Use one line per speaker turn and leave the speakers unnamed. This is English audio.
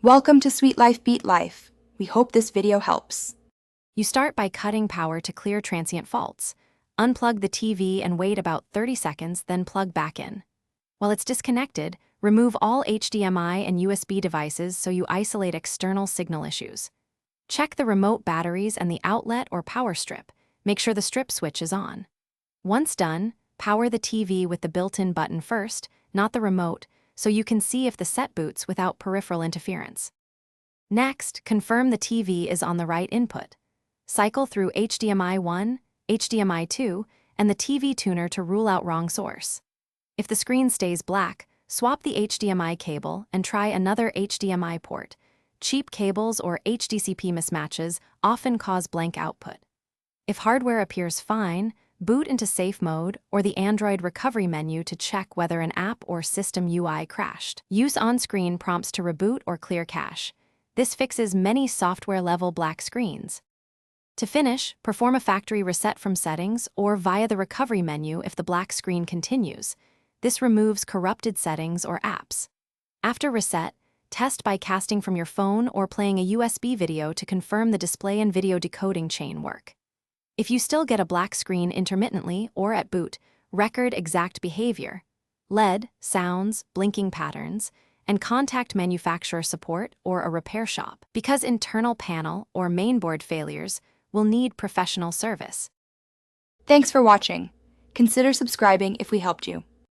Welcome to Sweet Life Beat Life. We hope this video helps.
You start by cutting power to clear transient faults. Unplug the TV and wait about 30 seconds, then plug back in. While it's disconnected, remove all HDMI and USB devices so you isolate external signal issues. Check the remote batteries and the outlet or power strip. Make sure the strip switch is on. Once done, power the TV with the built-in button first, not the remote, so you can see if the set boots without peripheral interference. Next, confirm the TV is on the right input. Cycle through HDMI 1, HDMI 2, and the TV tuner to rule out wrong source. If the screen stays black, swap the HDMI cable and try another HDMI port. Cheap cables or HDCP mismatches often cause blank output. If hardware appears fine, boot into safe mode or the Android recovery menu to check whether an app or system UI crashed. Use on-screen prompts to reboot or clear cache. This fixes many software-level black screens. To finish, perform a factory reset from settings or via the recovery menu if the black screen continues. This removes corrupted settings or apps. After reset, test by casting from your phone or playing a USB video to confirm the display and video decoding chain work. If you still get a black screen intermittently or at boot, record exact behavior, LED, sounds, blinking patterns, and contact manufacturer support or a repair shop, because internal panel or mainboard failures will need professional service.
Thanks for watching. Consider subscribing if we helped you.